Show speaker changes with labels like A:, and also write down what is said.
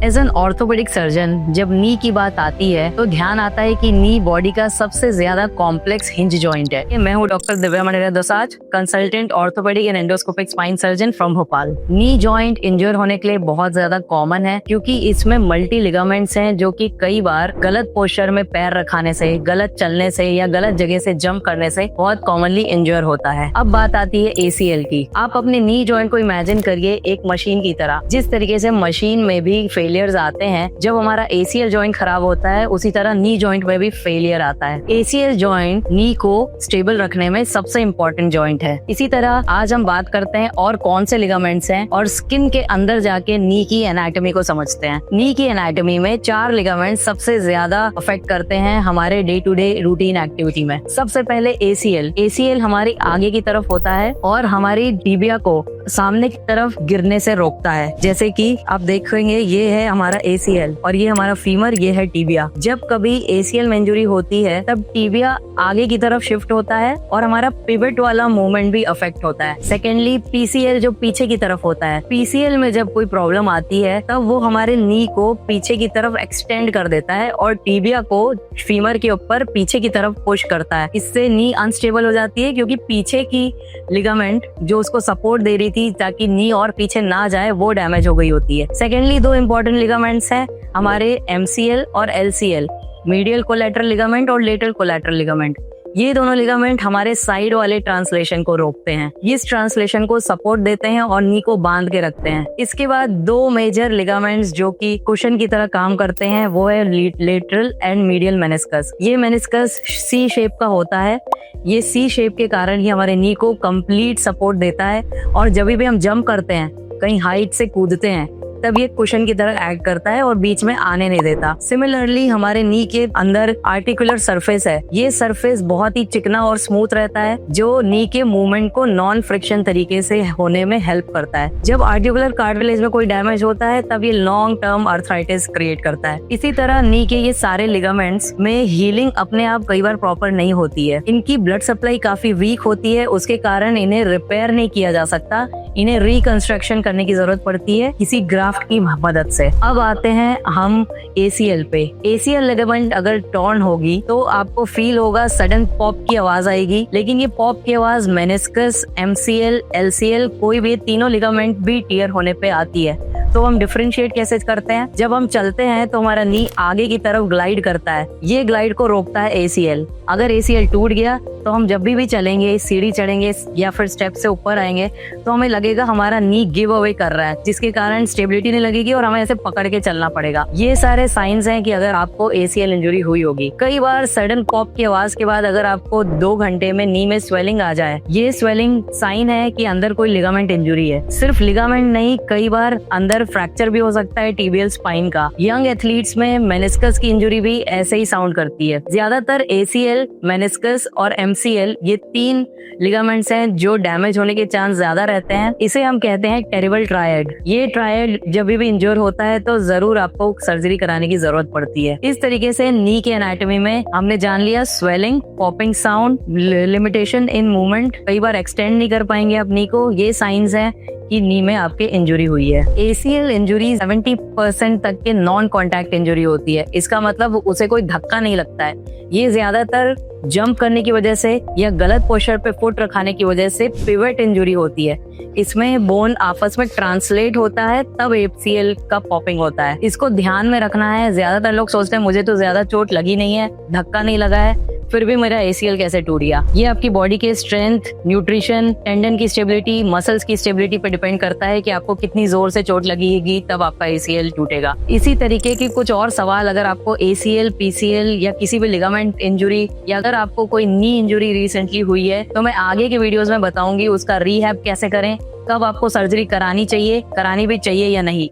A: As an orthopaedic surgeon जब नी की बात आती है तो ध्यान आता है कि नी बॉडी का सबसे ज्यादा कॉम्प्लेक्स हिंज जॉइंट है। मैं हूँ doctor Divya Mandera Dosanjh, consultant orthopaedic and endoscopic spine surgeon from Bhopal. Knee joint injure होने के लिए बहुत ज्यादा कॉमन है क्योंकि इसमें मल्टी लिगामेंट्स हैं जो कि कई बार गलत पोस्चर में पैर रखाने से, गलत चलने से या गलत जगह से जंप करने से बहुत कॉमनली इंजर होता है। अब बात आती है ACL की। आप अपने नी जॉइंट को इमेजिन करिए एक मशीन की तरह। जिस तरीके से मशीन में भी फेलियर्स आते हैं, जब हमारा ACL जॉइंट खराब होता है उसी तरह नी जॉइंट में भी फेलियर आता है। ACL जॉइंट नी को स्टेबल रखने में सबसे इम्पोर्टेंट जॉइंट है। इसी तरह आज हम बात करते हैं और कौन से लिगामेंट्स हैं और स्किन के अंदर जाके नी की एनाटॉमी को समझते हैं। नी की एनाटॉमी में 4 लिगामेंट्स सबसे ज्यादा अफेक्ट करते हैं हमारे day to day routine activity में। सबसे पहले ACL हमारी आगे की तरफ होता है और हमारी टिबिया को सामने की तरफ गिरने से रोकता है। जैसे कि आप देखेंगे ये है हमारा ACL और ये हमारा फीमर, ये है टिबिया। जब कभी ACL में इंजरी होती है तब टिबिया आगे की तरफ शिफ्ट होता है और हमारा पिवट वाला मूवमेंट भी अफेक्ट होता है। सेकेंडली PCL जो पीछे की तरफ होता है। PCL में जब कोई प्रॉब्लम आती है तब वो हमारे नी को पीछे की तरफ एक्सटेंड कर देता है और टिबिया को फीमर के ऊपर पीछे की तरफ पुश करता है। इससे नी अनस्टेबल हो जाती है क्योंकि पीछे की लिगामेंट जो उसको सपोर्ट दे रही थी ताकि नी और पीछे ना जाए वो डैमेज हो गई होती है। सेकेंडली 2 इंपॉर्टेंट लिगामेंट्स हैं हमारे MCL और LCL, मीडियल कोलैटरल लिगामेंट और लेटरल कोलैटरल लिगामेंट। ये दोनों लिगामेंट हमारे साइड वाले ट्रांसलेशन को रोकते हैं, इस ट्रांसलेशन को सपोर्ट देते हैं और नी को बांध के रखते हैं। इसके बाद 2 मेजर लिगामेंट्स जो कि कुशन की तरह काम करते हैं वो है लेटरल एंड मीडियल मेनिस्कस। ये मेनिस्कस C शेप का होता है। ये C शेप के कारण ही हमारे नी को कंप्लीट सपोर्ट देता है और जब भी हम जंप करते हैं, कहीं हाइट से कूदते हैं, तब ये कुशन की तरह एक्ट करता है और बीच में आने नहीं देता। सिमिलरली हमारे नी के अंदर आर्टिकुलर सरफेस है। ये सरफेस बहुत ही चिकना और स्मूथ रहता है जो नी के मूवमेंट को नॉन फ्रिक्शन तरीके से होने में हेल्प करता है। जब आर्टिकुलर कार्टिलेज में कोई डैमेज होता है तब ये लॉन्ग टर्म अर्थराइटिस क्रिएट करता है। इसी तरह नी के ये सारे लिगामेंट्स में हीलिंग अपने आप कई बार प्रॉपर नहीं होती है। इनकी ब्लड सप्लाई काफी वीक होती है, उसके कारण इन्हें रिपेयर नहीं किया जा सकता। इन्हें रिकंस्ट्रक्शन करने की जरूरत पड़ती है किसी ग्राफ्ट की मदद से। अब आते हैं हम ACL पे। ACL लिगामेंट अगर टॉर्न होगी तो आपको फील होगा सडन पॉप की आवाज आएगी, लेकिन ये पॉप की आवाज मेनिस्कस, MCL, LCL कोई भी तीनों लिगामेंट भी टियर होने पे आती है। तो हम डिफरेंशिएट कैसे करते हैं? जब हम चलते हैं तो हमारा नी आगे की तरफ ग्लाइड करता है, ये ग्लाइड को रोकता है ACL। अगर ACL टूट गया तो हम जब भी चलेंगे, सीढ़ी चढ़ेंगे या फिर स्टेप से ऊपर आएंगे तो हमें लगेगा हमारा नी गिव अवे कर रहा है, जिसके कारण स्टेबिलिटी नहीं लगेगी और हमें ऐसे पकड़ के चलना पड़ेगा। ये सारे साइंस हैं कि अगर आपको ACL इंजरी हुई होगी। कई बार सडन पॉप की आवाज के बाद अगर आपको 2 घंटे में नी में स्वेलिंग आ जाए, ये स्वेलिंग साइन है कि अंदर कोई लिगामेंट इंजरी है। सिर्फ लिगामेंट नहीं, कई बार अंदर फ्रैक्चर भी हो सकता है टिबियल स्पाइन का। यंग एथलीट्स में मेनिस्कस की इंजरी भी ऐसे ही साउंड करती है। ज्यादातर ACL, मेनिस्कस और MCL ये 3 लिगामेंट्स हैं जो डैमेज होने के चांस ज्यादा रहते हैं। इसे हम कहते हैं टेरिबल ट्रायड। ये ट्रायड जब भी इंजर होता है तो जरूर आपको सर्जरी कराने की जरूरत पड़ती है। इस तरीके से नी के एनाटॉमी में हमने जान लिया swelling, popping sound, limitation in movement, कई बार एक्सटेंड नहीं कर पाएंगे आप नी को। ये साइंस हैं कि नी में आपके इंजरी हुई है। ACL इंजरी 70% तक के नॉन कॉन्टैक्ट इंजरी होती है। इसका मतलब उसे कोई धक्का नहीं लगता है। ये ज्यादातर जंप करने की वजह से या गलत पोस्चर पे फुट रखाने की वजह से पिवट इंजरी होती है। इसमें बोन आपस में ट्रांसलेट होता है तब ACL का पॉपिंग होता है। इसको ध्यान में रखना है। ज्यादातर लोग सोचते हैं मुझे तो ज्यादा चोट लगी नहीं है, धक्का नहीं लगा है, फिर भी मेरा ACL कैसे टूट गया। ये आपकी बॉडी के स्ट्रेंथ, न्यूट्रिशन, टेंडन की स्टेबिलिटी, मसल्स की स्टेबिलिटी पे डिपेंड करता है कि आपको कितनी जोर से चोट लगेगी तब आपका ACL टूटेगा। इसी तरीके के कुछ और सवाल अगर आपको ACL, PCL या किसी भी लिगामेंट इंजरी या अगर आपको कोई नी इंजरी रिसेंटली हुई है तो मैं आगे के वीडियोस में बताऊंगी उसका रीहैब कैसे करें, कब आपको सर्जरी करानी चाहिए, करानी भी चाहिए या नहीं।